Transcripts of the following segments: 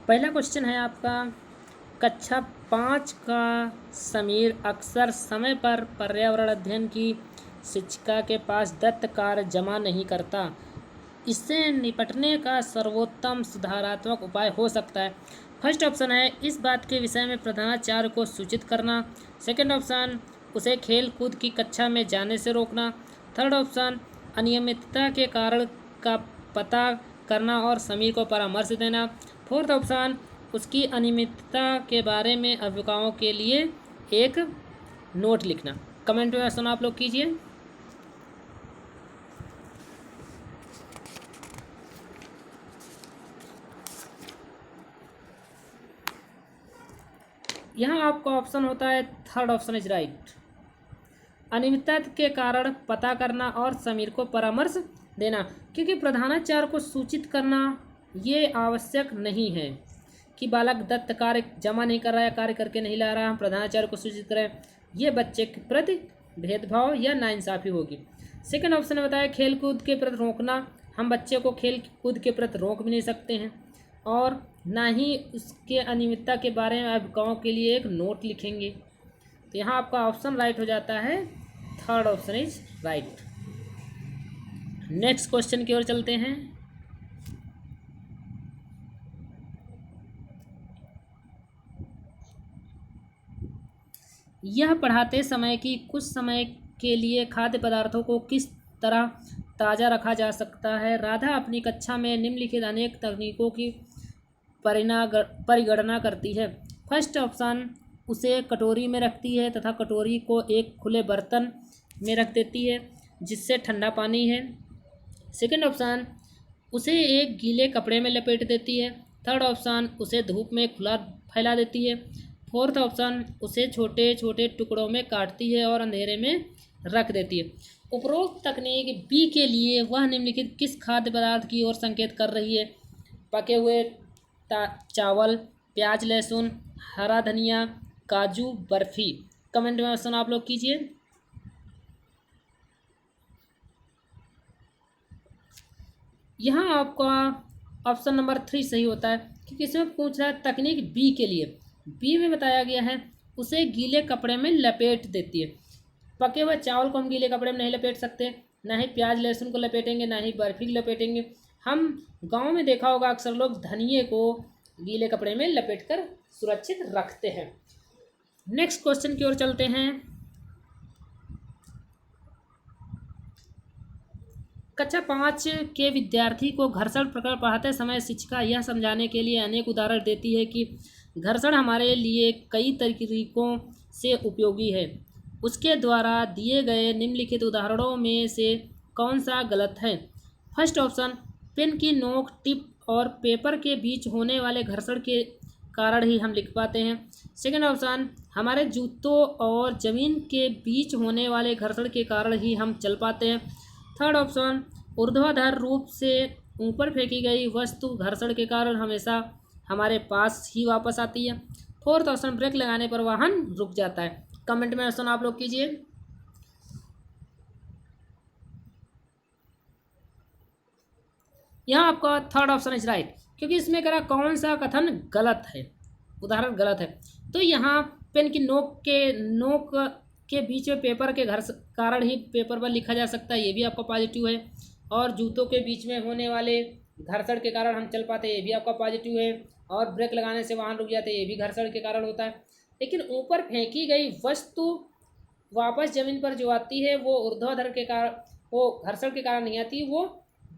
पहला क्वेश्चन है आपका, कक्षा 5 का समीर अक्सर समय पर पर्यावरण अध्ययन की शिक्षिका के पास दत्त कार्य जमा नहीं करता। इससे निपटने का सर्वोत्तम सुधारात्मक उपाय हो सकता है। फर्स्ट ऑप्शन है इस बात के विषय में प्रधानाचार्य को सूचित करना। सेकंड ऑप्शन, उसे खेल कूद की कक्षा में जाने से रोकना। थर्ड ऑप्शन, अनियमितता के कारण का पता करना और समीर को परामर्श देना। फोर्थ ऑप्शन, उसकी अनियमितता के बारे में अभिभावकों के लिए एक नोट लिखना। कमेंट में ऑप्शन आप लोग कीजिए। यहाँ आपका ऑप्शन होता है थर्ड ऑप्शन इज राइट। अनियमितता के कारण पता करना और समीर को परामर्श देना, क्योंकि प्रधानाचार्य को सूचित करना ये आवश्यक नहीं है कि बालक दत्त कार्य जमा नहीं कर रहा है, कार्य करके नहीं ला रहा, हम प्रधानाचार्य को सूचित करें, ये बच्चे के प्रति भेदभाव या नाइंसाफ़ी होगी। सेकंड ऑप्शन में बताया खेल कूद के प्रति रोकना, हम बच्चे को खेल कूद के प्रति रोक भी नहीं सकते हैं, और ना ही उसके अनियमितता के बारे में अभिभावकों के लिए एक नोट लिखेंगे। तो यहाँ आपका ऑप्शन राइट हो जाता है, third option is right. Next question की ओर चलते हैं। यह पढ़ाते समय कि कुछ समय के लिए खाद्य पदार्थों को किस तरह ताज़ा रखा जा सकता है। राधा अपनी कक्षा में निम्नलिखित अनेक तकनीकों की परिगणना करती है। फर्स्ट ऑप्शन, उसे कटोरी में रखती है तथा कटोरी को एक खुले बर्तन में रख देती है जिससे ठंडा पानी है। सेकंड ऑप्शन, उसे एक गीले कपड़े में लपेट देती है। थर्ड ऑप्शन, उसे धूप में खुला फैला देती है। फोर्थ ऑप्शन, उसे छोटे छोटे टुकड़ों में काटती है और अंधेरे में रख देती है। उपरोक्त तकनीक बी के लिए वह निम्नलिखित किस खाद्य पदार्थ की ओर संकेत कर रही है। पके हुए चावल, प्याज लहसुन, हरा धनिया, काजू, बर्फी। कमेंट में ऑप्शन आप लोग कीजिए। यहाँ आपका ऑप्शन नंबर 3 सही होता है, क्योंकि इसमें पूछ रहा है तकनीक बी के लिए। बी में बताया गया है उसे गीले कपड़े में लपेट देती है। पके हुए चावल को हम गीले कपड़े में नहीं लपेट सकते, ना ही प्याज लहसुन को लपेटेंगे, ना ही बर्फी को लपेटेंगे। हम गांव में देखा होगा अक्सर लोग धनिये को गीले कपड़े में लपेटकर सुरक्षित रखते हैं। नेक्स्ट क्वेश्चन की ओर चलते हैं। कक्षा 5 के विद्यार्थी को घर्षण प्रकरण पढ़ाते समय शिक्षिका यह समझाने के लिए अनेक उदाहरण देती है कि घर्षण हमारे लिए कई तरीकों से उपयोगी है। उसके द्वारा दिए गए निम्नलिखित उदाहरणों में से कौन सा गलत है। फर्स्ट ऑप्शन, पेन की नोक टिप और पेपर के बीच होने वाले घर्षण के कारण ही हम लिख पाते हैं। सेकंड ऑप्शन, हमारे जूतों और ज़मीन के बीच होने वाले घर्षण के कारण ही हम चल पाते हैं। थर्ड ऑप्शन, ऊर्ध्वाधर रूप से ऊपर फेंकी गई वस्तु घर्षण के कारण हमेशा हमारे पास ही वापस आती है। फोर्थ ऑप्शन, ब्रेक लगाने पर वाहन रुक जाता है। कमेंट में ऑप्शन आप लोग कीजिए। यहाँ आपका थर्ड ऑप्शन इज राइट, क्योंकि इसमें कह रहा कौन सा कथन गलत है, उदाहरण गलत है। तो यहाँ पेन की नोक के बीच में पेपर के कारण ही पेपर पर लिखा जा सकता है, ये भी आपका पॉजिटिव है। और जूतों के बीच में होने वाले घर्षण के कारण हम चल पाते हैं, ये भी आपका पॉजिटिव है। और ब्रेक लगाने से वाहन रुक जाते हैं, ये भी घर्षण के कारण होता है। लेकिन ऊपर फेंकी गई वस्तु वापस जमीन पर जो आती है वो ऊर्ध्वाधर के कारण, वो घर्षण के कारण नहीं आती, वो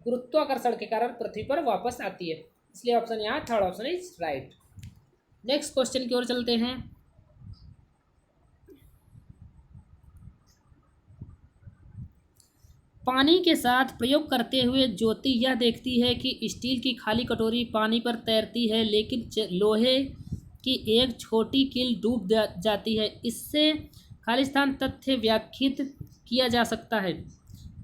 गुरुत्वाकर्षण के कारण पृथ्वी पर वापस आती है। इसलिए ऑप्शन यहाँ third option is right. Next question की ओर चलते हैं। पानी के साथ प्रयोग करते हुए ज्योति यह देखती है कि स्टील की खाली कटोरी पानी पर तैरती है, लेकिन लोहे की एक छोटी कील डूब जाती है। इससे खालिस्तान तथ्य व्याख्यात किया जा सकता है।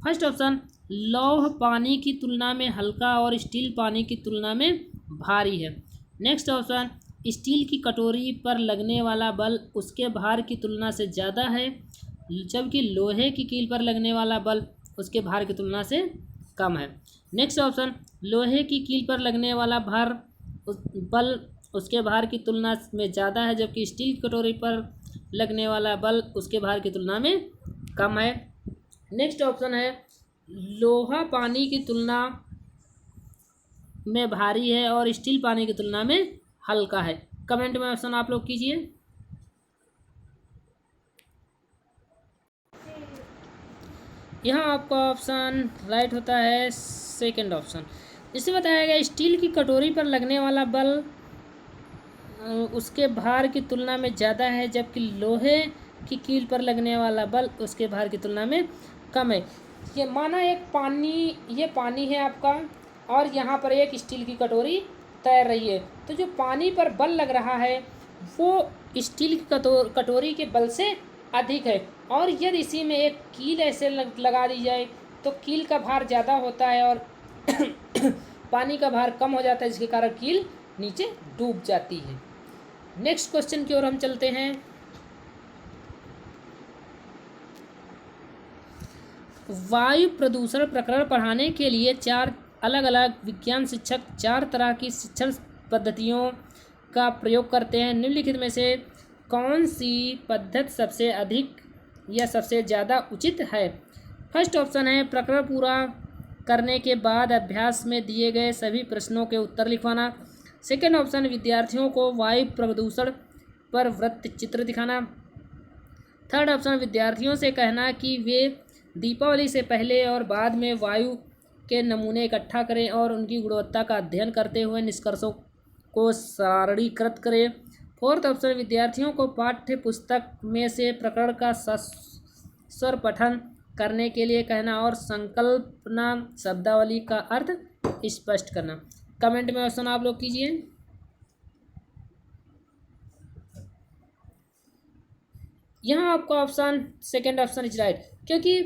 फर्स्ट ऑप्शन, लौह पानी की तुलना में हल्का और स्टील पानी की तुलना में भारी है। नेक्स्ट ऑप्शन, स्टील की कटोरी पर लगने वाला बल उसके भार की तुलना से ज़्यादा है, जबकि लोहे की कील पर लगने वाला बल उसके भार की तुलना से कम है। नेक्स्ट ऑप्शन, लोहे की कील पर लगने वाला बल उसके भार की तुलना में ज़्यादा है, जबकि स्टील की कटोरी पर लगने वाला बल उसके भार की तुलना में कम है। नेक्स्ट ऑप्शन है लोहा पानी की तुलना में भारी है और स्टील पानी की तुलना में हल्का है। कमेंट में ऑप्शन आप लोग कीजिए। यहाँ आपका ऑप्शन राइट होता है सेकंड ऑप्शन। इससे बताया गया स्टील की कटोरी पर लगने वाला बल उसके भार की तुलना में ज़्यादा है, जबकि लोहे की कील पर लगने वाला बल उसके भार की तुलना में कम है। ये माना ये पानी है आपका, और यहाँ पर एक स्टील की कटोरी तैर रही है, तो जो पानी पर बल लग रहा है वो स्टील की कटोरी के बल से अधिक है। और यदि इसी में एक कील ऐसे लगा दी जाए तो कील का भार ज़्यादा होता है और पानी का भार कम हो जाता है, जिसके कारण कील नीचे डूब जाती है। नेक्स्ट क्वेश्चन की ओर हम चलते हैं। वायु प्रदूषण प्रकरण पढ़ाने के लिए 4 अलग अलग विज्ञान शिक्षक 4 तरह की शिक्षण पद्धतियों का प्रयोग करते हैं। निम्नलिखित में से कौन सी पद्धति सबसे अधिक या सबसे ज़्यादा उचित है? फर्स्ट ऑप्शन है प्रकरण पूरा करने के बाद अभ्यास में दिए गए सभी प्रश्नों के उत्तर लिखवाना। सेकेंड ऑप्शन विद्यार्थियों को वायु प्रदूषण पर वृत्त चित्र दिखाना। थर्ड ऑप्शन विद्यार्थियों से कहना कि वे दीपावली से पहले और बाद में वायु के नमूने इकट्ठा करें और उनकी गुणवत्ता का अध्ययन करते हुए निष्कर्षों को सारणीकृत करें। फोर्थ ऑप्शन विद्यार्थियों को पाठ्य पुस्तक में से प्रकरण का सस्वर पठन करने के लिए कहना और संकल्पना शब्दावली का अर्थ स्पष्ट करना। कमेंट में ऑप्शन आप लोग कीजिए। यहाँ आपका option second option is right, क्योंकि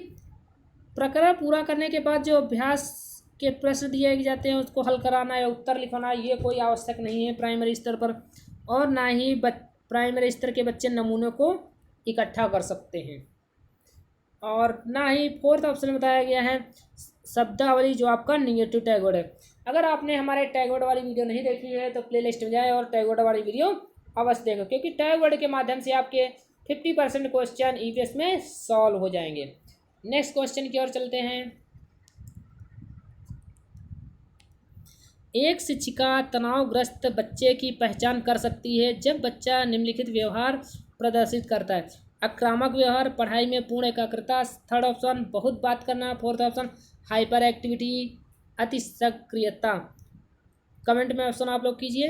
प्रकरण पूरा करने के बाद जो अभ्यास के प्रश्न दिए जाते हैं उसको हल कराना या उत्तर लिखवाना ये कोई आवश्यक नहीं है प्राइमरी स्तर पर, और ना ही प्राइमरी स्तर के बच्चे नमूनों को इकट्ठा कर सकते हैं। और ना ही फोर्थ ऑप्शन बताया गया है शब्दावली जो आपका निगेटिव टैग वर्ड है। अगर आपने हमारे टैग वर्ड वाली वीडियो नहीं देखी है तो प्लेलिस्ट में जाए और टैग वर्ड वाली वीडियो अवश्य देखो, क्योंकि टैग वर्ड के माध्यम से आपके 50% क्वेश्चन ईवीएस में सॉल्व हो जाएंगे। नेक्स्ट क्वेश्चन की ओर चलते हैं। एक शिक्षिका तनावग्रस्त बच्चे की पहचान कर सकती है जब बच्चा निम्नलिखित व्यवहार प्रदर्शित करता है। आक्रामक व्यवहार, पढ़ाई में पूर्ण एकाग्रता, थर्ड ऑप्शन बहुत बात करना, फोर्थ ऑप्शन हाइपर एक्टिविटी, अति सक्रियता। कमेंट में ऑप्शन आप लोग कीजिए।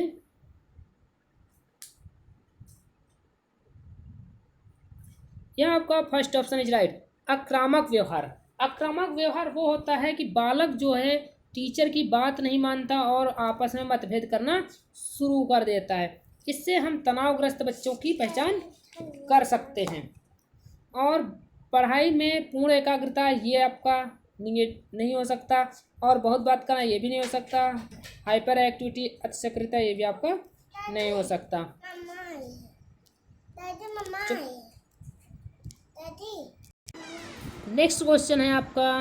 यह आपका फर्स्ट ऑप्शन इज राइट, आक्रामक व्यवहार। आक्रामक व्यवहार वो होता है कि बालक जो है टीचर की बात नहीं मानता और आपस में मतभेद करना शुरू कर देता है। इससे हम तनावग्रस्त बच्चों की पहचान कर सकते हैं। और पढ़ाई में पूर्ण एकाग्रता ये आपका नहीं हो सकता, और बहुत बात करना ये भी नहीं हो सकता, हाइपर एक्टिविटी अति सक्रियता ये भी आपका नहीं हो सकता। नेक्स्ट क्वेश्चन है आपका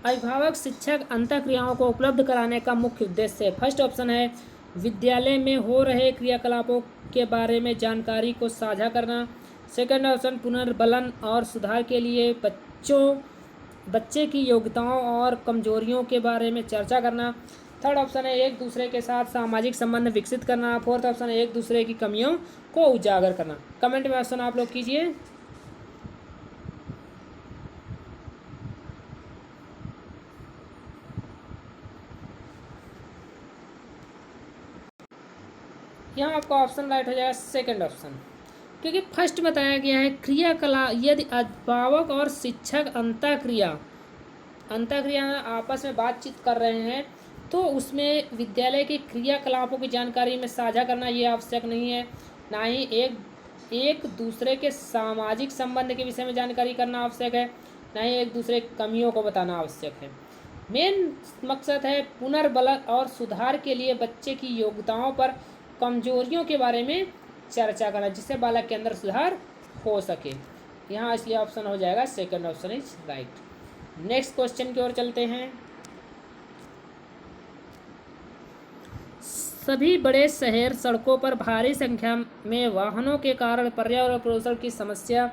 अभिभावक शिक्षक अंतःक्रियाओं को उपलब्ध कराने का मुख्य उद्देश्य है। फर्स्ट ऑप्शन है विद्यालय में हो रहे क्रियाकलापों के बारे में जानकारी को साझा करना। सेकंड ऑप्शन पुनर्बलन और सुधार के लिए बच्चे की योग्यताओं और कमजोरियों के बारे में चर्चा करना। थर्ड ऑप्शन है एक दूसरे के साथ सामाजिक संबंध विकसित करना। फोर्थ ऑप्शन है एक दूसरे की कमियों को उजागर करना। कमेंट में ऑप्शन आप लोग कीजिए। यहाँ आपका ऑप्शन राइट हो जाएगा सेकंड ऑप्शन, क्योंकि फर्स्ट बताया गया है क्रियाकला यदि अभिभावक और शिक्षक अंतःक्रिया आपस में बातचीत कर रहे हैं तो उसमें विद्यालय के क्रियाकलापों की जानकारी में साझा करना ये आवश्यक नहीं है, ना ही एक दूसरे के सामाजिक संबंध के विषय में जानकारी करना आवश्यक है, ना ही एक दूसरे की कमियों को बताना आवश्यक है। मेन मकसद है पुनर्बलन और सुधार के लिए बच्चे की योग्यताओं पर कमजोरियों के बारे में चर्चा करना, जिससे बालक के अंदर सुधार हो सके। यहाँ इसलिए ऑप्शन हो जाएगा second option is right. Next question की ओर चलते हैं। सभी बड़े शहर सड़कों पर भारी संख्या में वाहनों के कारण पर्यावरण प्रदूषण की समस्या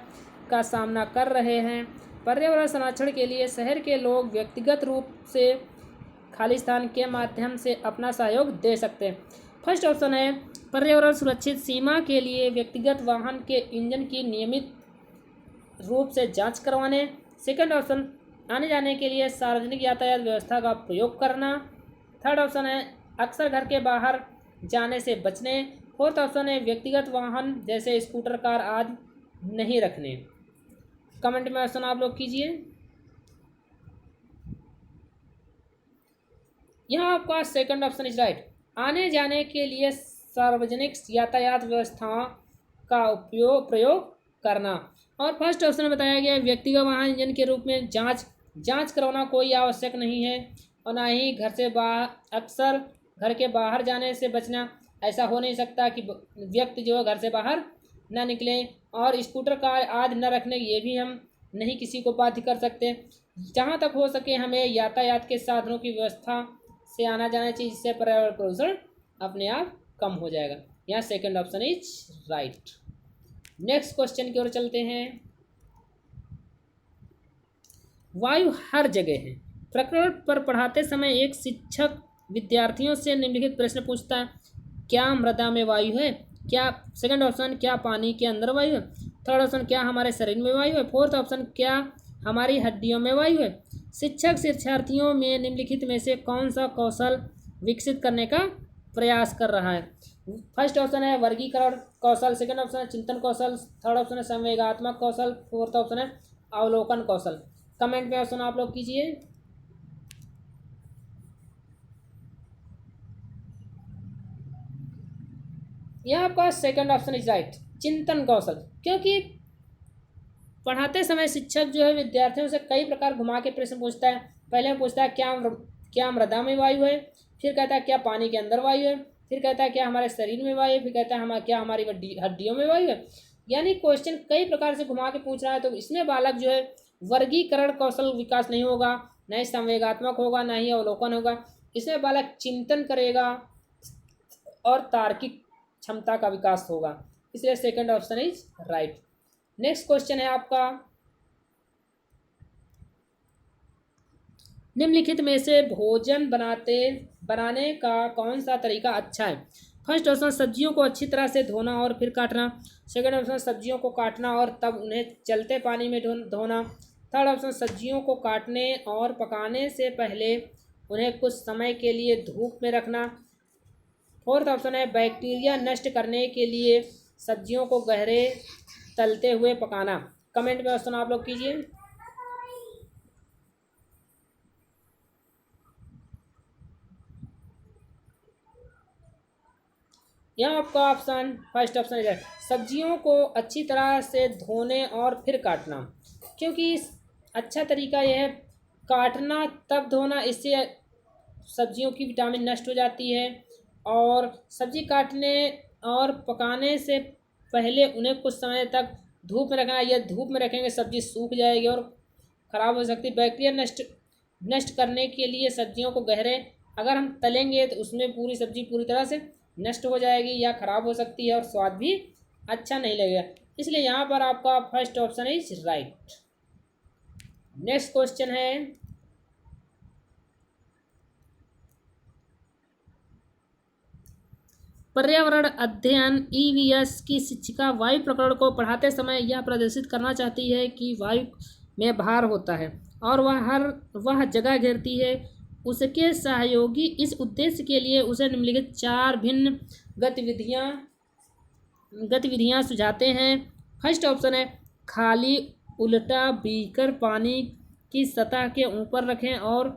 का सामना कर रहे हैं। पर्यावरण संरक्षण के लिए शहर के लोग व्यक्तिगत रूप से खालिस्तान के माध्यम से अपना सहयोग दे सकते हैं। फर्स्ट ऑप्शन है पर्यावरण सुरक्षित सीमा के लिए व्यक्तिगत वाहन के इंजन की नियमित रूप से जांच करवाने। सेकंड ऑप्शन आने जाने के लिए सार्वजनिक यातायात व्यवस्था का प्रयोग करना। थर्ड ऑप्शन है अक्सर घर के बाहर जाने से बचने। फोर्थ ऑप्शन है व्यक्तिगत वाहन जैसे स्कूटर कार आदि नहीं रखने। कमेंट में ऑप्शन आप लोग कीजिए। यहाँ आपका सेकंड ऑप्शन इज राइट। आने जाने के लिए सार्वजनिक यातायात व्यवस्थाओं का प्रयोग करना। और फर्स्ट ऑप्शन में बताया गया व्यक्तिगत वाहन इंजन के रूप में जांच करवाना कोई आवश्यक नहीं है, और ना ही घर से बाहर अक्सर घर के बाहर जाने से बचना। ऐसा हो नहीं सकता कि व्यक्ति जो है घर से बाहर ना निकले। और स्कूटर कार आदि न रखने ये भी हम नहीं किसी को बाध्य कर सकते। जहाँ तक हो सके हमें यातायात के साधनों की व्यवस्था से आना जाना चाहिए, जिससे पर्यावरण प्रदूषण अपने आप कम हो जाएगा। यहाँ second option is right. Next question की ओर चलते हैं। वायु हर जगह है। प्रकरण पर पढ़ाते समय एक शिक्षक विद्यार्थियों से निम्नलिखित प्रश्न पूछता है। क्या मृदा में वायु है? क्या सेकंड ऑप्शन क्या पानी के अंदर वायु है? थर्ड ऑप्शन क्या हमारे शरीर में वायु है? फोर्थ ऑप्शन क्या हमारी हड्डियों में वायु है? शिक्षक शिक्षार्थियों में निम्नलिखित में से कौन सा कौशल विकसित करने का प्रयास कर रहा है? फर्स्ट ऑप्शन है वर्गीकरण कौशल, सेकंड ऑप्शन है चिंतन कौशल, थर्ड ऑप्शन है संवेगात्मक कौशल, फोर्थ ऑप्शन है अवलोकन कौशल। कमेंट में ऑप्शन आप लोग कीजिए। यह आपका सेकंड ऑप्शन इज राइट, चिंतन कौशल। क्योंकि पढ़ाते समय शिक्षक जो है विद्यार्थियों से कई प्रकार घुमा के प्रश्न पूछता है। पहले पूछता है क्या मृदा में वायु है, फिर कहता है क्या पानी के अंदर वायु है, फिर कहता है क्या हमारे शरीर में वायु है, फिर कहता है क्या हमारी हड्डियों में वायु है। यानी क्वेश्चन कई प्रकार से घुमा के पूछ रहा है। तो इसमें बालक जो है वर्गीकरण कौशल विकास नहीं होगा, न ही संवेगात्मक होगा, न ही अवलोकन होगा। इसमें बालक चिंतन करेगा और तार्किक क्षमता का विकास होगा। इसलिए second option is right. Next question है आपका, निम्नलिखित में से भोजन बनाने का कौन सा तरीका अच्छा है? फर्स्ट ऑप्शन सब्जियों को अच्छी तरह से धोना और फिर काटना। सेकंड ऑप्शन सब्जियों को काटना और तब उन्हें चलते पानी में धोना। थर्ड ऑप्शन सब्जियों को काटने और पकाने से पहले उन्हें कुछ समय के लिए धूप में रखना। फोर्थ ऑप्शन है बैक्टीरिया नष्ट करने के लिए सब्जियों को गहरे तलते हुए पकाना। कमेंट में ऑप्शन आप लोग कीजिए। यहाँ आपका ऑप्शन फर्स्ट ऑप्शन है सब्जियों को अच्छी तरह से धोने और फिर काटना। क्योंकि अच्छा तरीका यह है काटना तब धोना, इससे सब्जियों की विटामिन नष्ट हो जाती है। और सब्जी काटने और पकाने से पहले उन्हें कुछ समय तक धूप में रखना। यह धूप में रखेंगे सब्जी सूख जाएगी और ख़राब हो सकती है। बैक्टीरिया नष्ट करने के लिए सब्जियों को गहरे अगर हम तलेंगे तो उसमें पूरी सब्जी पूरी तरह से नष्ट हो जाएगी या ख़राब हो सकती है और स्वाद भी अच्छा नहीं लगेगा। इसलिए यहाँ पर आपका first option is right. Next question है, पर्यावरण अध्ययन ईवीएस की शिक्षिका वायु प्रकरण को पढ़ाते समय यह प्रदर्शित करना चाहती है कि वायु में भार होता है और वह जगह घेरती है। उसके सहयोगी इस उद्देश्य के लिए उसे निम्नलिखित 4 भिन्न गतिविधियां सुझाते हैं। फर्स्ट ऑप्शन है खाली उल्टा बीकर पानी की सतह के ऊपर रखें और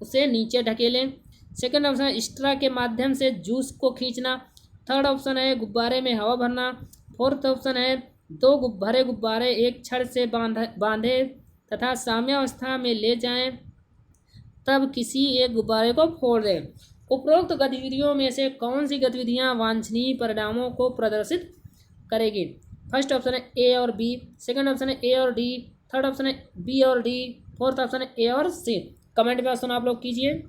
उसे नीचे ढकेलें। सेकंड ऑप्शन है स्ट्रा के माध्यम से जूस को खींचना। थर्ड ऑप्शन है गुब्बारे में हवा भरना। फोर्थ ऑप्शन है 2 भरे गुब्बारे एक छड़ से बांधे तथा साम्यावस्था में ले जाएं, तब किसी एक गुब्बारे को फोड़ दें। उपरोक्त गतिविधियों में से कौन सी गतिविधियां वांछनीय परिणामों को प्रदर्शित करेगी? फर्स्ट ऑप्शन है ए और बी, सेकंड ऑप्शन है ए और डी, थर्ड ऑप्शन है बी और डी, फोर्थ ऑप्शन है ए और सी। कमेंट में ऑप्शन आप लोग कीजिए।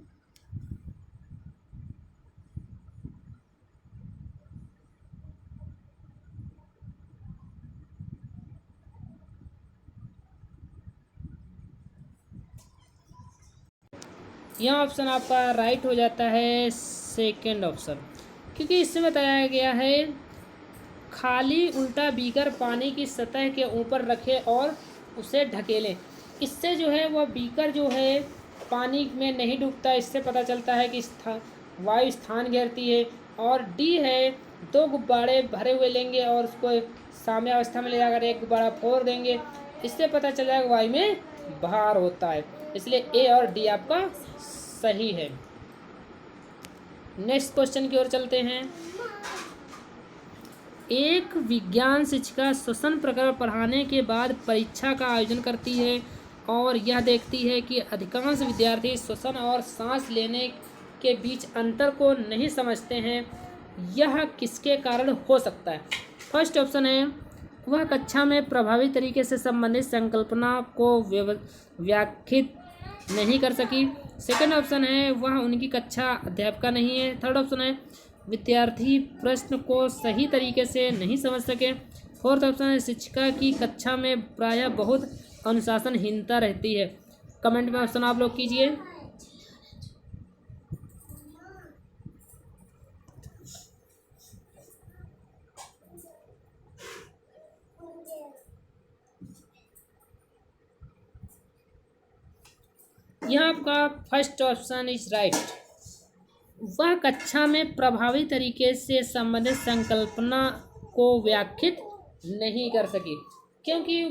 यह ऑप्शन आपका राइट हो जाता है, सेकंड ऑप्शन, क्योंकि इसमें बताया गया है खाली उल्टा बीकर पानी की सतह के ऊपर रखें और उसे ढकेलें। इससे जो है वह बीकर जो है पानी में नहीं डूबता। इससे पता चलता है कि वायु स्थान घेरती है। और डी है, दो गुब्बारे भरे हुए लेंगे और उसको साम्य अवस्था में ले जाकर एक गुब्बारा फोड़ देंगे। इससे पता चल जाएगा वायु में भार होता है। इसलिए ए और डी आपका सही है। नेक्स्ट क्वेश्चन की ओर चलते हैं। एक विज्ञान शिक्षिका श्वसन प्रकरण पढ़ाने के बाद परीक्षा का आयोजन करती है और यह देखती है कि अधिकांश विद्यार्थी श्वसन और सांस लेने के बीच अंतर को नहीं समझते हैं। यह किसके कारण हो सकता है? फर्स्ट ऑप्शन है, वह कक्षा में प्रभावी तरीके से संबंधित संकल्पना को व्याख्यात नहीं कर सकी। सेकंड ऑप्शन है, वह उनकी कक्षा अध्यापिका नहीं है। थर्ड ऑप्शन है, विद्यार्थी प्रश्न को सही तरीके से नहीं समझ सके। फोर्थ ऑप्शन है, शिक्षिका की कक्षा में प्रायः बहुत अनुशासनहीनता रहती है। कमेंट में ऑप्शन आप लोग कीजिए। यह आपका फर्स्ट ऑप्शन इज राइट। वह कक्षा में प्रभावी तरीके से संबंधित संकल्पना को व्याख्यात नहीं कर सकी, क्योंकि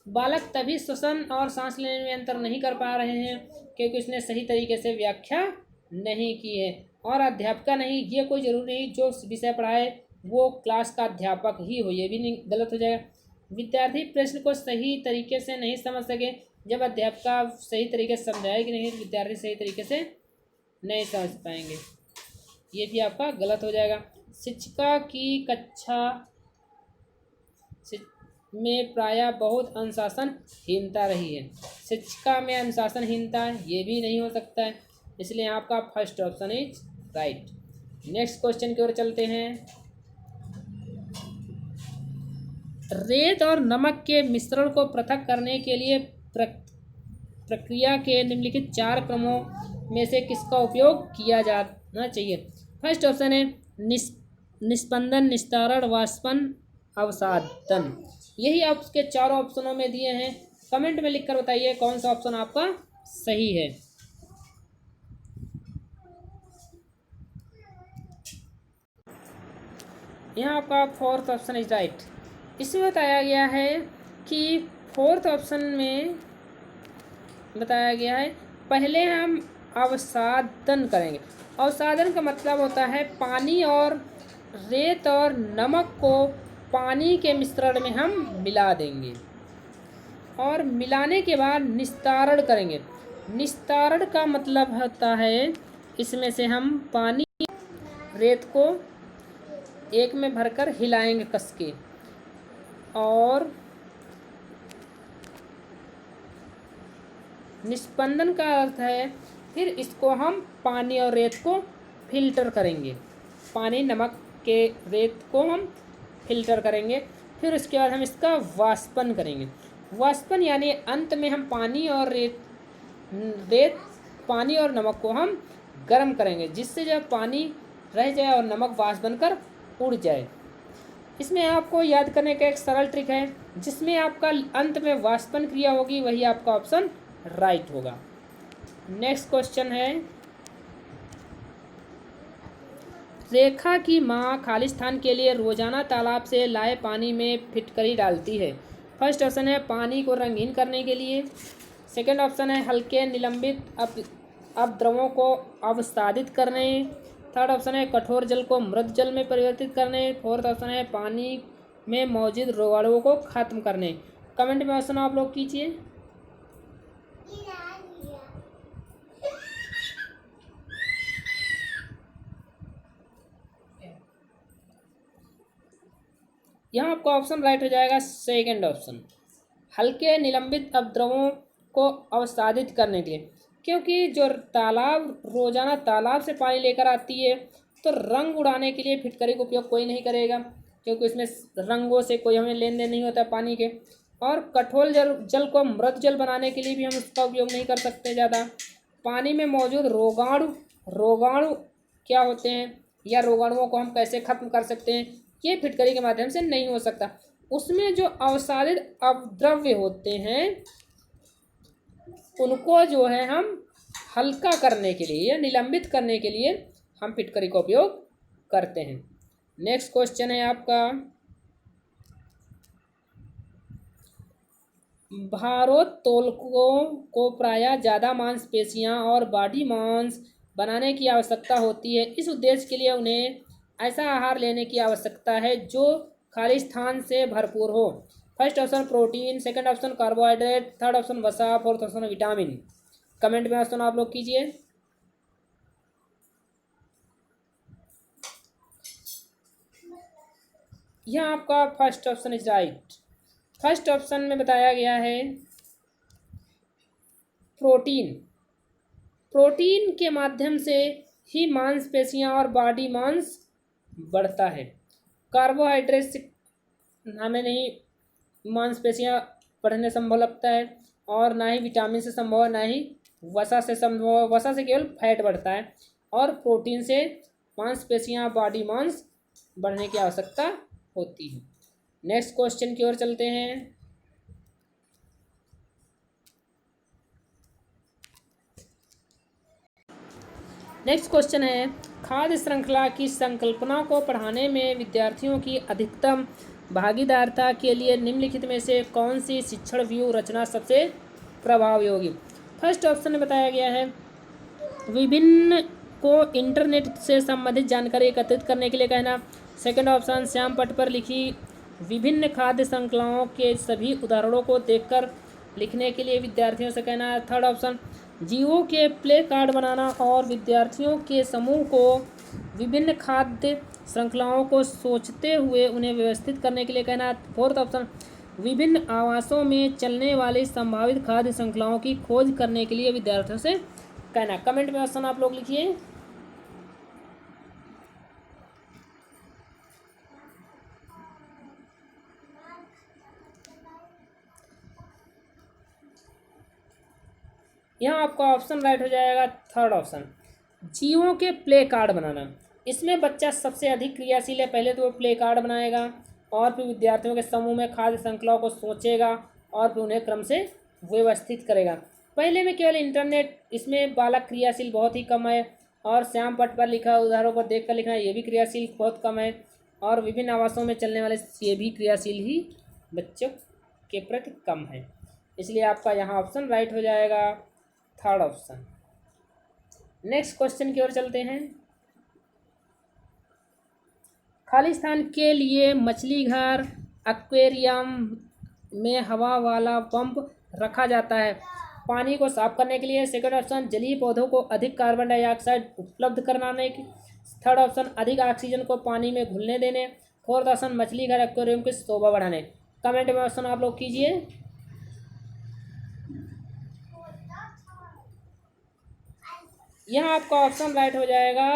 बालक तभी श्वसन और सांस लेने में अंतर नहीं कर पा रहे हैं क्योंकि उसने सही तरीके से व्याख्या नहीं की है। और अध्यापिका नहीं, ये कोई ज़रूरी नहीं जो विषय पढ़ाए वो क्लास का अध्यापक ही हो, ये भी नहीं, गलत हो जाएगा। विद्यार्थी प्रश्न को सही तरीके से नहीं समझ सके, जब अध्यापिका सही तरीके से समझाएगी नहीं तो विद्यार्थी सही तरीके से नहीं समझ पाएंगे, ये भी आपका गलत हो जाएगा। शिक्षिका की कक्षा में प्रायः बहुत अनुशासनहीनता रही है। शिक्षिका में अनुशासनहीनता ये भी नहीं हो सकता है, इसलिए आपका first option is right. Next question की ओर चलते हैं। रेत और नमक के मिश्रण को पृथक करने के लिए प्रक्रिया के निम्नलिखित 4 क्रमों में से किसका उपयोग किया जाना चाहिए? फर्स्ट ऑप्शन है निस्पंदन, निस्तारण, वाष्पन, अवसादन। यही आपके 4 ऑप्शनों में दिए हैं। कमेंट में लिखकर बताइए कौन सा ऑप्शन आपका सही है। यहाँ आपका फोर्थ ऑप्शन इज राइट। इसमें बताया गया है कि फोर्थ ऑप्शन में बताया गया है पहले हम अवसादन करेंगे। अवसादन का मतलब होता है पानी और रेत और नमक को पानी के मिश्रण में हम मिला देंगे और मिलाने के बाद निस्तारण करेंगे। निस्तारण का मतलब होता है इसमें से हम पानी रेत को एक में भरकर हिलाएंगे कस के, और निस्पंदन का अर्थ है फिर इसको हम पानी और रेत को फिल्टर करेंगे। पानी नमक के रेत को हम फिल्टर करेंगे, फिर उसके बाद हम इसका वाष्पन करेंगे। वाष्पन यानी अंत में हम पानी और पानी और नमक को हम गर्म करेंगे, जिससे जब पानी रह जाए और नमक वाष्प बनकर उड़ जाए। इसमें आपको याद करने का एक सरल ट्रिक है, जिसमें आपका अंत में वाष्पन क्रिया होगी वही आपका ऑप्शन राइट होगा। नेक्स्ट क्वेश्चन है, रेखा की माँ खाली स्थान के लिए रोजाना तालाब से लाए पानी में फिटकरी डालती है। फर्स्ट ऑप्शन है पानी को रंगीन करने के लिए। सेकंड ऑप्शन है हल्के निलंबित अपद्रवों को अवसादित करने। थर्ड ऑप्शन है कठोर जल को मृद जल में परिवर्तित करने। फोर्थ ऑप्शन है पानी में मौजूद रोगाणुओं को खत्म करने। कमेंट में ऑप्शन आप लोग कीजिए। यहाँ आपका ऑप्शन राइट हो जाएगा, सेकंड ऑप्शन, हल्के निलंबित अपद्रवों को अवसादित करने के लिए। क्योंकि जो रोजाना तालाब से पानी लेकर आती है तो रंग उड़ाने के लिए फिटकरी का उपयोग कोई नहीं करेगा, क्योंकि उसमें रंगों से कोई हमें लेन देन नहीं होता पानी के। और कठोर जल को मृद जल बनाने के लिए भी हम उसका उपयोग नहीं कर सकते ज़्यादा। पानी में मौजूद रोगाणु रोगाणु क्या होते हैं या रोगाणुओं को हम कैसे खत्म कर सकते हैं, ये फिटकरी के माध्यम से नहीं हो सकता। उसमें जो अवसादित अपद्रव्य होते हैं उनको जो है हम हल्का करने के लिए या निलंबित करने के लिए हम फिटकरी का उपयोग करते हैं। नेक्स्ट क्वेश्चन है आपका, भारोत्तोलकों को प्रायः ज़्यादा मांसपेशियां और बॉडी मांस बनाने की आवश्यकता होती है। इस उद्देश्य के लिए उन्हें ऐसा आहार लेने की आवश्यकता है जो खाली स्थान से भरपूर हो। First option protein, second option carbohydrate, third option वसा, फोर्थ ऑप्शन विटामिन। कमेंट में ऑप्शन आप लोग कीजिए। यहाँ आपका first option is right. First option में बताया गया है प्रोटीन। प्रोटीन के माध्यम से ही मांसपेशियां और बॉडी मांस बढ़ता है। कार्बोहाइड्रेट से हमें नहीं मांसपेशियां बढ़ने संभव लगता है और ना ही विटामिन से संभव है, ना ही वसा से संभव। वसा से केवल फैट बढ़ता है और प्रोटीन से मांसपेशियां बॉडी मांस बढ़ने की आवश्यकता होती है। नेक्स्ट क्वेश्चन की ओर चलते हैं। नेक्स्ट क्वेश्चन है, खाद्य श्रृंखला की संकल्पना को पढ़ाने में विद्यार्थियों की अधिकतम भागीदारिता के लिए निम्नलिखित में से कौन सी शिक्षण व्यू रचना सबसे प्रभावी होगी। फर्स्ट ऑप्शन में बताया गया है विभिन्न को इंटरनेट से संबंधित जानकारी एकत्रित करने के लिए कहना। सेकंड ऑप्शन श्याम पट पर लिखी विभिन्न खाद्य श्रृंखलाओं के सभी उदाहरणों को देखकर लिखने के लिए विद्यार्थियों से कहना है। थर्ड ऑप्शन जीवों के प्ले कार्ड बनाना और विद्यार्थियों के समूह को विभिन्न खाद्य श्रृंखलाओं को सोचते हुए उन्हें व्यवस्थित करने के लिए कहना। फोर्थ ऑप्शन विभिन्न आवासों में चलने वाली संभावित खाद्य श्रृंखलाओं की खोज करने के लिए विद्यार्थियों से कहना। कमेंट में ऑप्शन आप लोग लिखिए। यहाँ आपका ऑप्शन राइट हो जाएगा थर्ड ऑप्शन, जीवों के प्ले कार्ड बनाना। इसमें बच्चा सबसे अधिक क्रियाशील है। पहले तो वो प्ले कार्ड बनाएगा और फिर विद्यार्थियों के समूह में खाद्य श्रृंखलाओं को सोचेगा और फिर उन्हें क्रम से व्यवस्थित करेगा। पहले में केवल इंटरनेट, इसमें बालक क्रियाशील बहुत ही कम है और श्याम पट पर लिखा उदाहरणों पर देख कर लिखना, ये भी क्रियाशील बहुत कम है और विभिन्न आवासों में चलने वाले ये भी क्रियाशील ही बच्चों के प्रति कम है। इसलिए आपका यहाँ ऑप्शन राइट हो जाएगा थर्ड ऑप्शन। नेक्स्ट क्वेश्चन की ओर चलते हैं। खाली स्थान के लिए मछली घर एक्वेरियम में हवा वाला पंप रखा जाता है। पानी को साफ करने के लिए। सेकंड ऑप्शन जलीय पौधों को अधिक कार्बन डाइऑक्साइड उपलब्ध कराने की। थर्ड ऑप्शन अधिक ऑक्सीजन को पानी में घुलने देने। फोर्थ ऑप्शन मछली घर एक्वेरियम की शोभा बढ़ाने। कमेंट में ऑप्शन आप लोग कीजिए। यहाँ आपका ऑप्शन राइट हो जाएगा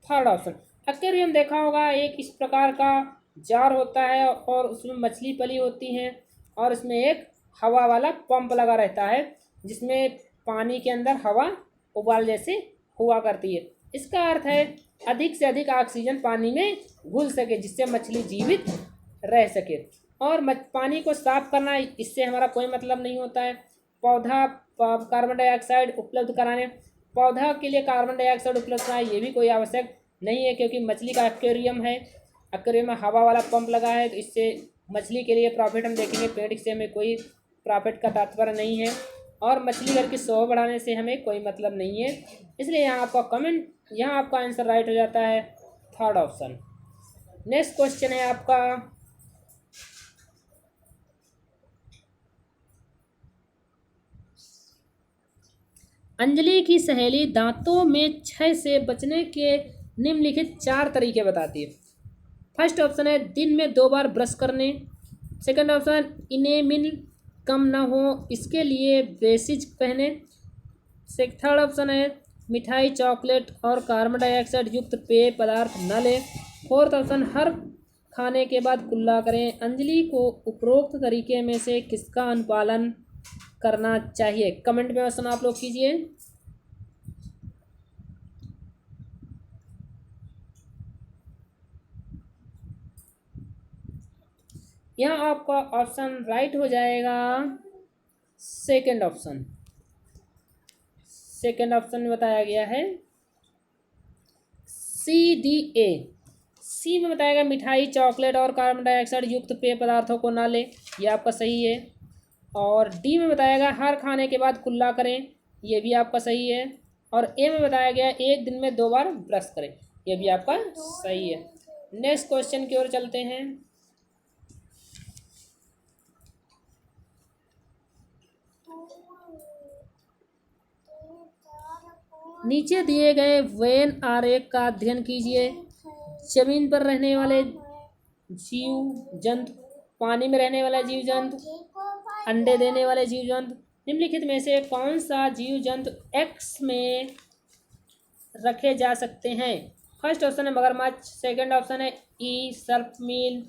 थर्ड ऑप्शन। एक्वेरियम देखा होगा, एक इस प्रकार का जार होता है और उसमें मछली पली होती हैं और इसमें एक हवा वाला पंप लगा रहता है जिसमें पानी के अंदर हवा उबाल जैसे हुआ करती है। इसका अर्थ है अधिक से अधिक ऑक्सीजन पानी में घुल सके जिससे मछली जीवित रह सके। और पानी को साफ करना, इससे हमारा कोई मतलब नहीं होता है। पौधा कार्बन डाइऑक्साइड उपलब्ध कराने, पौधा के लिए कार्बन डाइऑक्साइड उपलब्ध कराना ये भी कोई आवश्यक नहीं है क्योंकि मछली का एक्वेरियम है। एक्वेरियम में हवा वाला पंप लगा है तो इससे मछली के लिए प्रॉफिट हम देखेंगे। पेड़ से हमें कोई प्रॉफिट का तात्पर्य नहीं है और मछली घर की शोभा बढ़ाने से हमें कोई मतलब नहीं है। इसलिए यहाँ आपका कमेंट, यहाँ आपका आंसर राइट हो जाता है थर्ड ऑप्शन। नेक्स्ट क्वेश्चन है आपका, अंजलि की सहेली दांतों में क्षय से बचने के निम्नलिखित 4 तरीके बताती है। फर्स्ट ऑप्शन है दिन में 2 बार ब्रश करने। सेकंड ऑप्शन इनेमिल कम ना हो इसके लिए ब्रेसिज पहने। थर्ड ऑप्शन है मिठाई, चॉकलेट और कार्बन डाइऑक्साइड युक्त पेय पदार्थ न लें। फोर्थ ऑप्शन हर खाने के बाद कुल्ला करें। अंजलि को उपरोक्त तरीके में से किसका अनुपालन करना चाहिए। कमेंट में ऑप्शन आप लोग कीजिए। यहाँ आपका ऑप्शन राइट हो जाएगा सेकंड ऑप्शन। सेकंड ऑप्शन में बताया गया है CDA। सी में बताया गया मिठाई, चॉकलेट और कार्बन डाइऑक्साइड युक्त पेय पदार्थों को ना ले, ये आपका सही है। और डी में बताया गया हर खाने के बाद कुल्ला करें, ये भी आपका सही है। और ए में बताया गया एक दिन में 2 बार ब्रश करें, ये भी आपका सही है। नेक्स्ट क्वेश्चन की ओर चलते हैं। नीचे दिए गए वेन आरेख का अध्ययन कीजिए। जमीन पर रहने वाले जीव जंतु, पानी में रहने वाला जीव जंतु, अंडे देने वाले जीव जंतु, निम्नलिखित में से कौन सा जीव जंतु एक्स में रखे जा सकते हैं? फर्स्ट ऑप्शन है मगरमच्छ, सेकंड ऑप्शन है ई सर्प मील,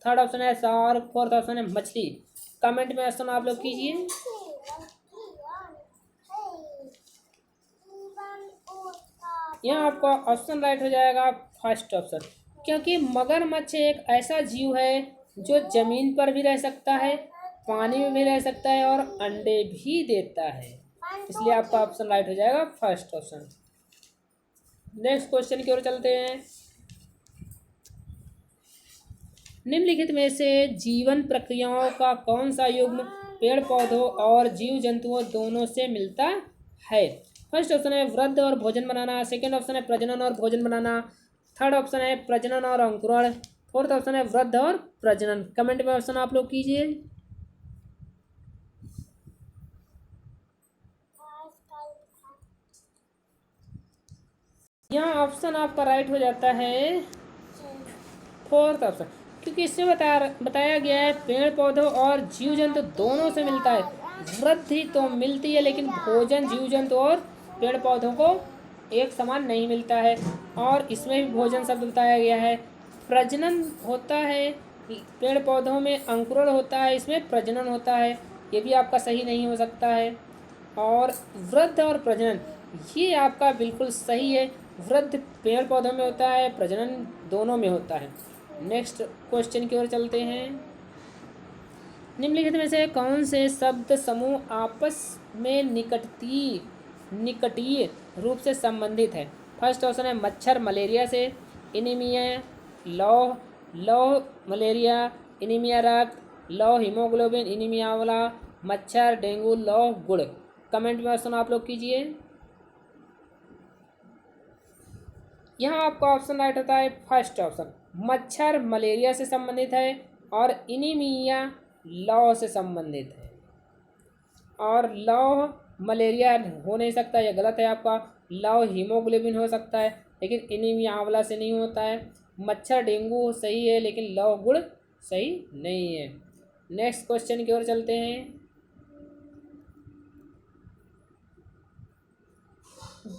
थर्ड ऑप्शन है शार्क, फोर्थ ऑप्शन है मछली। कमेंट में ऑप्शन आप लोग कीजिए। यहाँ आपका ऑप्शन राइट हो जाएगा फर्स्ट ऑप्शन, क्योंकि मगरमच्छ एक ऐसा जीव है जो जमीन पर भी रह सकता है, पानी में भी रह सकता है और अंडे भी देता है, इसलिए आपका ऑप्शन राइट हो जाएगा फर्स्ट ऑप्शन। नेक्स्ट क्वेश्चन की ओर चलते हैं। निम्नलिखित में से जीवन प्रक्रियाओं का कौन सा युग्म पेड़ पौधों और जीव जंतुओं दोनों से मिलता है? फर्स्ट ऑप्शन है वृद्धि और भोजन बनाना, सेकंड ऑप्शन है प्रजनन और भोजन बनाना, थर्ड ऑप्शन है प्रजनन और अंकुरण, फोर्थ ऑप्शन है वृद्धि और प्रजनन। कमेंट में ऑप्शन आप लोग कीजिए। यहाँ ऑप्शन आपका राइट हो जाता है फोर्थ ऑप्शन, क्योंकि इसमें बताया गया है पेड़ पौधों और जीव जंतु दोनों से मिलता है। वृद्धि तो मिलती है लेकिन भोजन जीव जंतु और पेड़ पौधों को एक समान नहीं मिलता है। और इसमें भी भोजन शब्द बताया गया है। प्रजनन होता है, पेड़ पौधों में अंकुरण होता है, इसमें प्रजनन होता है, ये भी आपका सही नहीं हो सकता है। और वृद्धि और प्रजनन ये आपका बिल्कुल सही है। वृद्धि पेड़ पौधों में होता है, प्रजनन दोनों में होता है। नेक्स्ट क्वेश्चन की ओर चलते हैं। निम्नलिखित में से कौन से शब्द समूह आपस में निकटीय रूप से संबंधित है? फर्स्ट ऑप्शन है मच्छर मलेरिया से, एनीमिया लौह मलेरिया, एनीमिया रक्त, लौह हीमोग्लोबिन, एनीमिया आंवला, मच्छर डेंगू लौह गुड़। कमेंट में ऑप्शन आप लोग कीजिए। यहाँ आपका ऑप्शन राइट होता है फर्स्ट ऑप्शन, मच्छर मलेरिया से संबंधित है और एनीमिया लौह से संबंधित है। और लौह मलेरिया हो नहीं सकता, यह गलत है आपका। लौह हीमोग्लोबिन हो सकता है लेकिन एनीमिया आंवला से नहीं होता है। मच्छर डेंगू सही है लेकिन लौह गुड़ सही नहीं है। नेक्स्ट क्वेश्चन की ओर चलते हैं।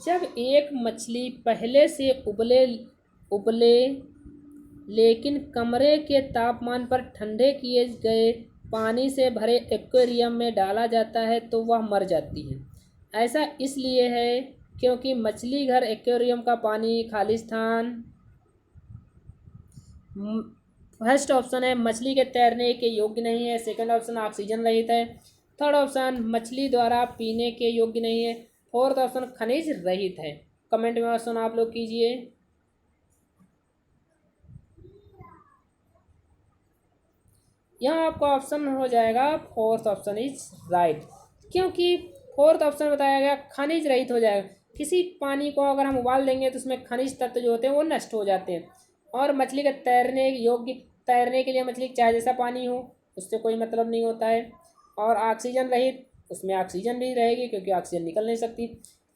जब एक मछली पहले से उबले लेकिन कमरे के तापमान पर ठंडे किए गए पानी से भरे एक्वेरियम में डाला जाता है तो वह मर जाती है। ऐसा इसलिए है क्योंकि मछली घर एक्वेरियम का पानी खाली स्थान। फर्स्ट ऑप्शन है मछली के तैरने के योग्य नहीं है, सेकंड ऑप्शन ऑक्सीजन रहित है, थर्ड ऑप्शन मछली द्वारा पीने के योग्य नहीं है, फोर्थ ऑप्शन खनिज रहित है। कमेंट में ऑप्शन आप लोग कीजिए। यहाँ आपका ऑप्शन हो जाएगा फोर्थ ऑप्शन इज राइट, क्योंकि फोर्थ ऑप्शन बताया गया खनिज रहित हो जाएगा। किसी पानी को अगर हम उबाल देंगे तो उसमें खनिज तत्व जो होते हैं वो नष्ट हो जाते हैं। और मछली का तैरने के लिए मछली चाहे जैसा पानी हो उससे कोई मतलब नहीं होता है। और ऑक्सीजन रहित, उसमें ऑक्सीजन भी रहेगी क्योंकि ऑक्सीजन निकल नहीं सकती।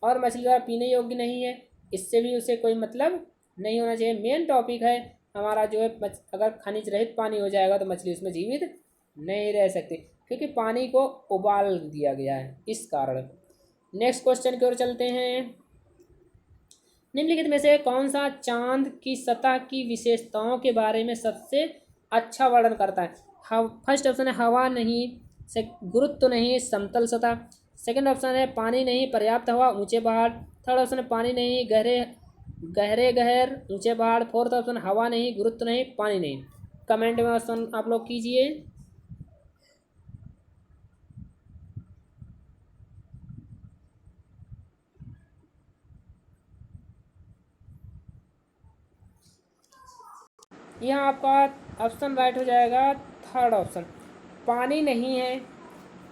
और मछली द्वारा पीने योग्य नहीं है, इससे भी उसे कोई मतलब नहीं होना चाहिए। मेन टॉपिक है हमारा जो है अगर खनिज रहित पानी हो जाएगा तो मछली उसमें जीवित नहीं रह सकती, क्योंकि पानी को उबाल दिया गया है इस कारण। नेक्स्ट क्वेश्चन की ओर चलते हैं। निम्नलिखित में से कौन सा चांद की सतह की विशेषताओं के बारे में सबसे अच्छा वर्णन करता है? फर्स्ट ऑप्शन है हवा नहीं, गुरुत्व नहीं, समतल सतह, सेकंड ऑप्शन है पानी नहीं, पर्याप्त हवा, ऊंचे पहाड़, थर्ड ऑप्शन है पानी नहीं, गहरे ऊंचे पहाड़, फोर्थ ऑप्शन हवा नहीं, गुरुत्व नहीं, पानी नहीं। कमेंट में ऑप्शन आप लोग कीजिए। यहाँ आपका ऑप्शन राइट हो जाएगा थर्ड ऑप्शन, पानी नहीं है।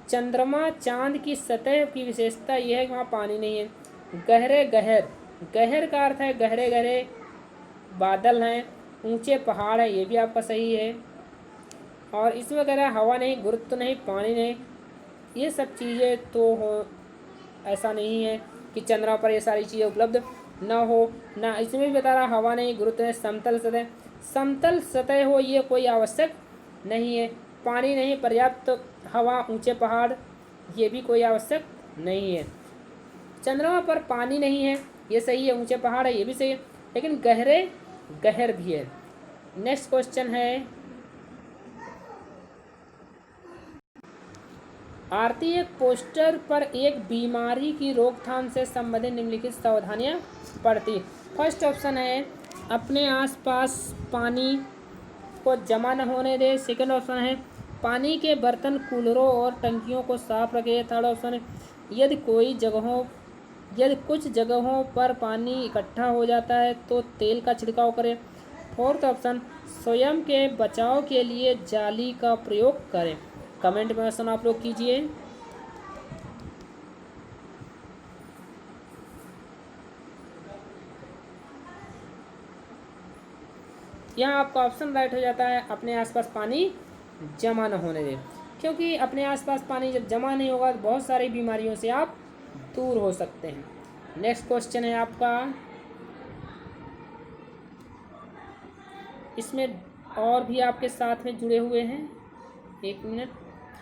चंद्रमा चांद की सतह की विशेषता यह है कि वहाँ पानी नहीं है। गहरे गहर, गहर का अर्थ है गहरे गहरे बादल हैं। ऊंचे पहाड़ है, ये भी आपका सही है। और इसमें कह रहा है हवा नहीं, गुरुत्व नहीं, पानी नहीं, ये सब चीज़ें तो हो, ऐसा नहीं है कि चंद्रमा पर ये सारी चीज़ें उपलब्ध ना हो। ना इसमें भी बता रहा हवा नहीं, गुरुत्व नहीं, समतल सतह, समतल सतह हो ये कोई आवश्यक नहीं है। पानी नहीं, पर्याप्त हवा, ऊंचे पहाड़, ये भी कोई आवश्यक नहीं है। चंद्रमा पर पानी नहीं है, ये सही है। ऊंचे पहाड़ है, ये भी सही है, लेकिन गहरे गहर भी है। नेक्स्ट क्वेश्चन है, आरती एक पोस्टर पर एक बीमारी की रोकथाम से संबंधित निम्नलिखित सावधानियां पढ़ती। फर्स्ट ऑप्शन है अपने आसपास पानी को जमा न होने दे। सेकंड ऑप्शन है पानी के बर्तन, कूलरों और टंकियों को साफ रखें। थर्ड ऑप्शन है यदि कुछ जगहों पर पानी इकट्ठा हो जाता है तो तेल का छिड़काव करें। फोर्थ ऑप्शन स्वयं के बचाव के लिए जाली का प्रयोग करें। कमेंट में ऑप्शन आप लोग कीजिए। यहाँ आपका ऑप्शन राइट हो जाता है अपने आसपास पानी जमा न होने दें, क्योंकि अपने आसपास पानी जब जमा नहीं होगा तो बहुत सारी बीमारियों से आप दूर हो सकते हैं। नेक्स्ट क्वेश्चन है आपका, इसमें और भी आपके साथ में जुड़े हुए हैं। एक मिनट,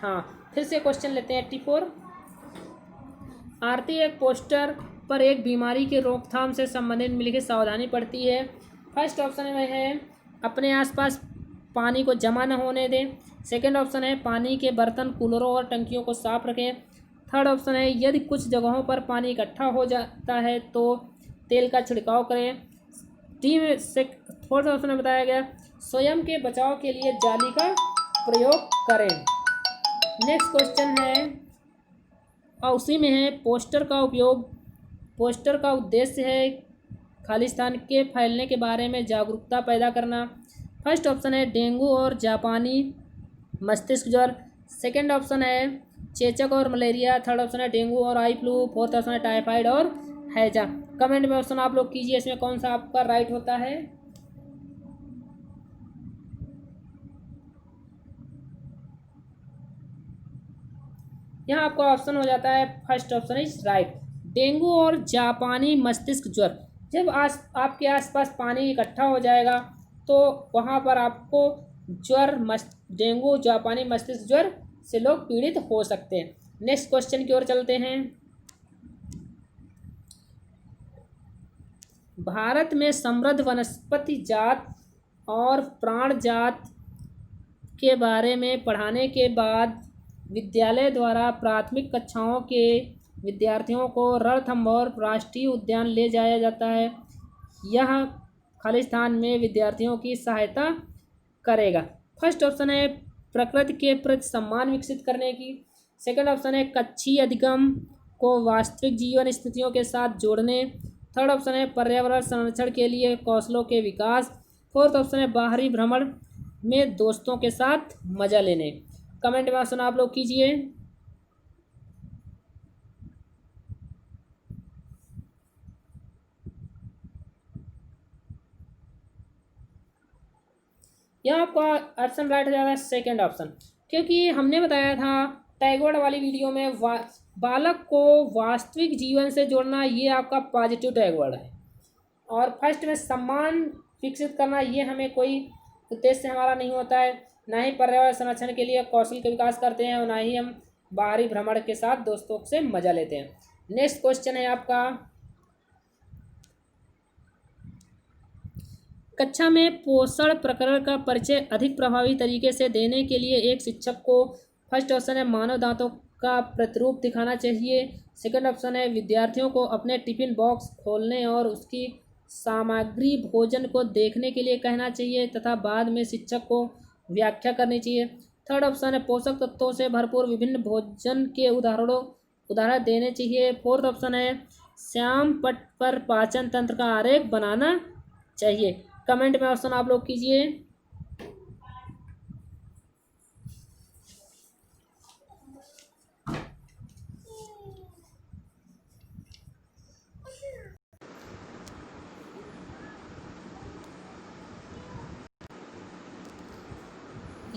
हाँ फिर से क्वेश्चन लेते हैं। 84, आरती एक पोस्टर पर एक बीमारी के रोकथाम से संबंधित निम्नलिखित सावधानी पड़ती है। फर्स्ट ऑप्शन में है अपने आसपास पानी को जमा न होने दें। सेकंड ऑप्शन है पानी के बर्तन, कूलरों और टंकियों को साफ रखें। थर्ड ऑप्शन है यदि कुछ जगहों पर पानी इकट्ठा हो जाता है तो तेल का छिड़काव करें। डी में फोर्थ ऑप्शन में बताया गया स्वयं के बचाव के लिए जाली का प्रयोग करें। नेक्स्ट क्वेश्चन है और उसी में है पोस्टर का उद्देश्य है खालिस्तान के फैलने के बारे में जागरूकता पैदा करना। फर्स्ट ऑप्शन है डेंगू और जापानी मस्तिष्क ज्वर। सेकंड ऑप्शन है चेचक और मलेरिया। थर्ड ऑप्शन है डेंगू और आई फ्लू। फोर्थ ऑप्शन है टाइफाइड और हैजा। कमेंट में ऑप्शन आप लोग कीजिए, इसमें कौन सा आपका राइट होता है। यहाँ आपका ऑप्शन हो जाता है first option is right, dengue और जापानी मस्तिष्क ज्वर। जब आपके आसपास पानी इकट्ठा हो जाएगा तो वहाँ पर आपको डेंगू, जापानी मस्तिष्क ज्वर से लोग पीड़ित हो सकते हैं। नेक्स्ट क्वेश्चन की ओर चलते हैं। भारत में समृद्ध वनस्पति जात और प्राण जात के बारे में पढ़ाने के बाद विद्यालय द्वारा प्राथमिक कक्षाओं के विद्यार्थियों को रणथंभौर राष्ट्रीय उद्यान ले जाया जाता है। यह खालिस्तान में विद्यार्थियों की सहायता करेगा। फर्स्ट ऑप्शन है प्रकृति के प्रति सम्मान विकसित करने की। सेकंड ऑप्शन है कच्छी अधिगम को वास्तविक जीवन स्थितियों के साथ जोड़ने। थर्ड ऑप्शन है पर्यावरण संरक्षण के लिए कौशलों के विकास। फोर्थ ऑप्शन है बाहरी भ्रमण में दोस्तों के साथ मजा लेने। कमेंट में ऑप्शन आप लोग कीजिए। यह आपका ऑप्शन राइट हो जाता है सेकेंड ऑप्शन, क्योंकि हमने बताया था टैगोर वाली वीडियो में बालक को वास्तविक जीवन से जोड़ना ये आपका पॉजिटिव टैगोर है, और फर्स्ट में सम्मान विकसित करना ये हमें कोई उद्देश्य हमारा नहीं होता है। ना ही पर्यावरण संरक्षण के लिए कौशल के विकास करते हैं और ना ही हम बाहरी भ्रमण के साथ दोस्तों से मजा लेते हैं। नेक्स्ट क्वेश्चन है आपका, कक्षा में पोषण प्रकरण का परिचय अधिक प्रभावी तरीके से देने के लिए एक शिक्षक को फर्स्ट ऑप्शन है मानव दांतों का प्रतिरूप दिखाना चाहिए। सेकंड ऑप्शन है विद्यार्थियों को अपने टिफिन बॉक्स खोलने और उसकी सामग्री भोजन को देखने के लिए कहना चाहिए, तथा बाद में शिक्षक को व्याख्या करनी चाहिए। थर्ड ऑप्शन है पोषक तत्वों से भरपूर विभिन्न भोजन के उदाहरण देने चाहिए। फोर्थ ऑप्शन है श्याम पट्ट पर पाचन तंत्र का आरेख बनाना चाहिए। कमेंट में ऑप्शन आप लोग कीजिए।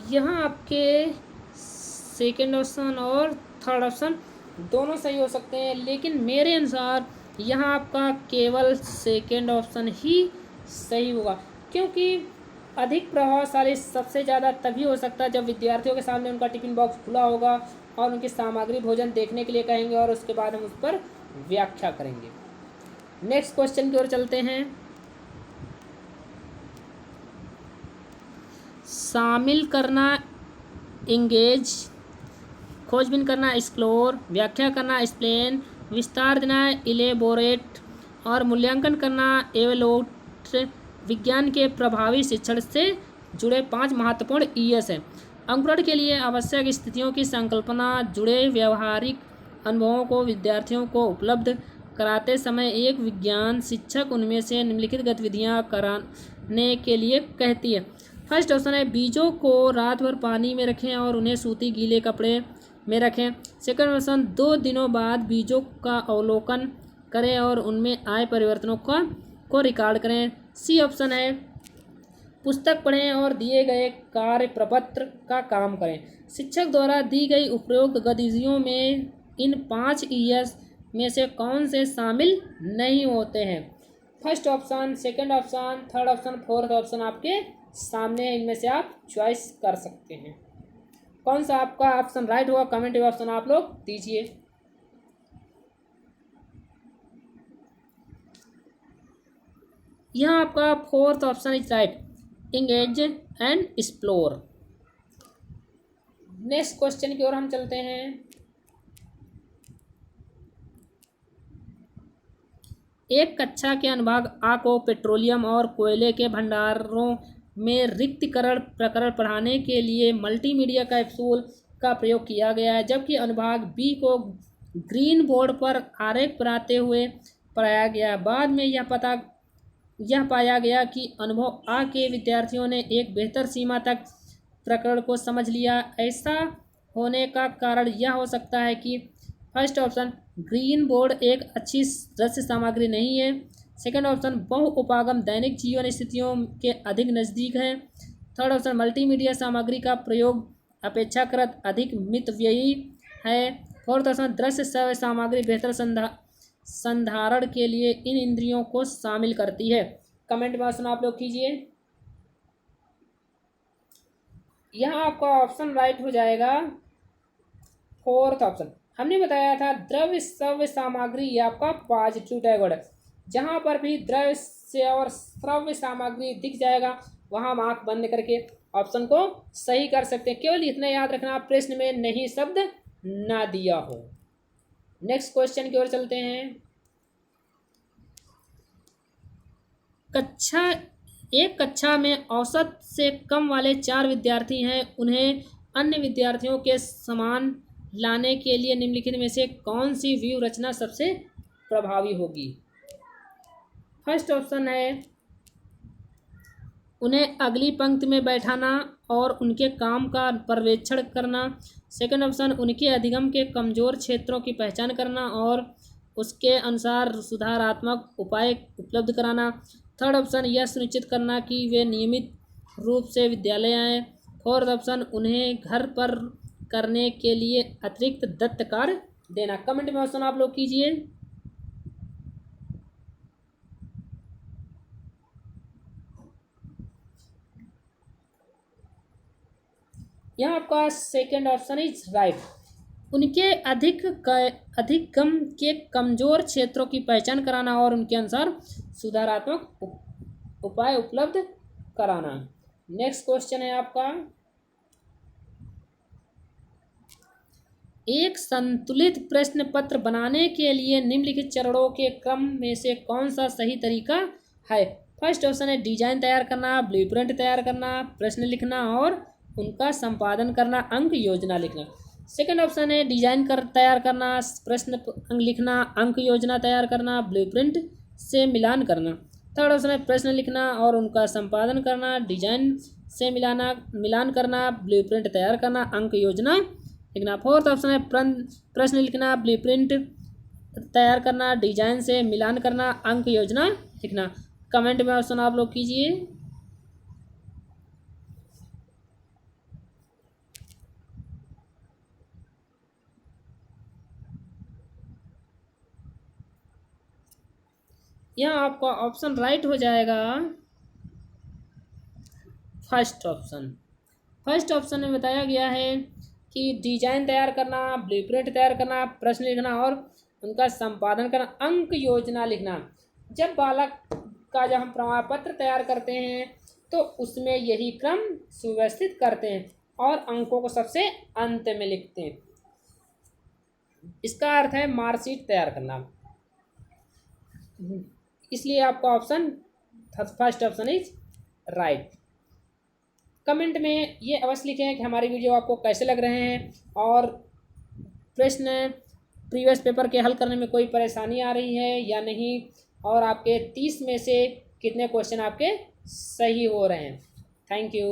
यहाँ आपके सेकेंड ऑप्शन और थर्ड ऑप्शन दोनों सही हो सकते हैं, लेकिन मेरे अनुसार यहाँ आपका केवल सेकेंड ऑप्शन ही सही होगा, क्योंकि अधिक प्रभावशाली सबसे ज़्यादा तभी हो सकता है जब विद्यार्थियों के सामने उनका टिफिन बॉक्स खुला होगा और उनकी सामग्री भोजन देखने के लिए कहेंगे और उसके बाद हम उस पर व्याख्या करेंगे। नेक्स्ट क्वेश्चन की ओर चलते हैं। शामिल करना इंगेज, खोजबीन करना एक्सप्लोर, व्याख्या करना एक्सप्लेन, विस्तार देना इलेबोरेट और मूल्यांकन करना एवेलुएट विज्ञान के प्रभावी शिक्षण से जुड़े 5 महत्वपूर्ण ईएस हैं। अंकुरण के लिए आवश्यक स्थितियों की संकल्पना, जुड़े व्यवहारिक अनुभवों को विद्यार्थियों को उपलब्ध कराते समय एक विज्ञान शिक्षक उनमें से निम्नलिखित गतिविधियां कराने के लिए कहती है। फर्स्ट ऑप्शन है बीजों को रात भर पानी में रखें और उन्हें सूती गीले कपड़े में रखें। सेकंड ऑप्शन 2 दिनों बाद बीजों का अवलोकन करें और उनमें आए परिवर्तनों को रिकॉर्ड करें। सी ऑप्शन है पुस्तक पढ़ें और दिए गए कार्य प्रपत्र का काम करें। शिक्षक द्वारा दी गई उपरोक्त गतिविधियों में इन 5 ईएस में से कौन से शामिल नहीं होते हैं? First option, second option, third option, fourth option आपके सामने है, इनमें से आप चॉइस कर सकते हैं। कौन सा आपका ऑप्शन राइट होगा कमेंट में ऑप्शन आप लोग दीजिए। यहाँ आपका fourth option is right, engage and explore. Next question की ओर हम चलते हैं। एक कक्षा के अनुभाग आ को पेट्रोलियम और कोयले के भंडारों में रिक्तीकरण प्रकरण पढ़ाने के लिए मल्टीमीडिया कैप्सूल का प्रयोग किया गया है, जबकि अनुभाग बी को ग्रीन बोर्ड पर आरेख बनाते हुए पढ़ाया गया। बाद में यह पाया गया कि अनुभव आ के विद्यार्थियों ने एक बेहतर सीमा तक प्रकरण को समझ लिया। ऐसा होने का कारण यह हो सकता है कि फर्स्ट ऑप्शन ग्रीन बोर्ड एक अच्छी दृश्य सामग्री नहीं है। सेकंड ऑप्शन बहु उपागम दैनिक जीवन स्थितियों के अधिक नज़दीक है। थर्ड ऑप्शन मल्टीमीडिया सामग्री का प्रयोग अपेक्षाकृत अधिक मितव्ययी है। फोर्थ ऑप्शन दृश्य श्रव्य सामग्री बेहतर संधारण के लिए इन इंद्रियों को शामिल करती है। कमेंट में ऑप्शन आप लोग कीजिए। यहाँ आपका ऑप्शन राइट हो जाएगा फोर्थ ऑप्शन। हमने बताया था द्रव्य श्रव्य सामग्री ये आपका पॉजिटिव टैग है। जहाँ पर भी द्रव्य और श्रव्य सामग्री दिख जाएगा वहाँ हम आँख बंद करके ऑप्शन को सही कर सकते हैं। केवल इतना याद रखना प्रश्न में नहीं शब्द ना दिया हो। नेक्स्ट क्वेश्चन की ओर चलते हैं। कक्षा में औसत से कम वाले 4 विद्यार्थी हैं, उन्हें अन्य विद्यार्थियों के समान लाने के लिए निम्नलिखित में से कौन सी व्यू रचना सबसे प्रभावी होगी? फर्स्ट ऑप्शन है उन्हें अगली पंक्ति में बैठाना और उनके काम का पर्यवेक्षण करना। सेकंड ऑप्शन उनके अधिगम के कमज़ोर क्षेत्रों की पहचान करना और उसके अनुसार सुधारात्मक उपाय उपलब्ध कराना। थर्ड ऑप्शन यह सुनिश्चित करना कि वे नियमित रूप से विद्यालय आएँ। फोर्थ ऑप्शन उन्हें घर पर करने के लिए अतिरिक्त दत्त कार्य देना। कमेंट में ऑप्शन आप लोग कीजिए। यहाँ आपका सेकेंड ऑप्शन इज राइट, उनके अधिगम के कमज़ोर क्षेत्रों की पहचान कराना और उनके अनुसार सुधारात्मक उपाय उपलब्ध कराना। नेक्स्ट क्वेश्चन है आपका, एक संतुलित प्रश्न पत्र बनाने के लिए निम्नलिखित चरणों के क्रम में से कौन सा सही तरीका है? फर्स्ट ऑप्शन है डिजाइन तैयार करना, ब्लूप्रिंट तैयार करना, प्रश्न लिखना और उनका संपादन करना, अंक योजना लिखना। सेकंड ऑप्शन है डिजाइन तैयार करना, प्रश्न लिखना, अंक योजना तैयार करना, ब्लूप्रिंट से मिलान करना। थर्ड ऑप्शन है प्रश्न लिखना और उनका संपादन करना, डिजाइन से मिलान करना, ब्लूप्रिंट तैयार करना, अंक योजना लिखना। फोर्थ ऑप्शन है प्रश्न लिखना, ब्लूप्रिंट तैयार करना, डिजाइन से मिलान करना, अंक योजना लिखना। कमेंट में ऑप्शन आप लोग कीजिए। यहाँ आपका ऑप्शन राइट हो जाएगा फर्स्ट ऑप्शन। फर्स्ट ऑप्शन में बताया गया है कि डिजाइन तैयार करना, ब्लूप्रिंट तैयार करना, प्रश्न लिखना और उनका संपादन करना, अंक योजना लिखना। जब जब हम प्रमाण पत्र तैयार करते हैं तो उसमें यही क्रम सुव्यवस्थित करते हैं और अंकों को सबसे अंत में लिखते हैं। इसका अर्थ है मार्कशीट तैयार करना। इसलिए आपका option first option is right. Comment में ये अवश्य लिखें कि हमारी वीडियो आपको कैसे लग रहे हैं और प्रश्न प्रीवियस पेपर के हल करने में कोई परेशानी आ रही है या नहीं, और आपके 30 में से कितने क्वेश्चन आपके सही हो रहे हैं। Thank you.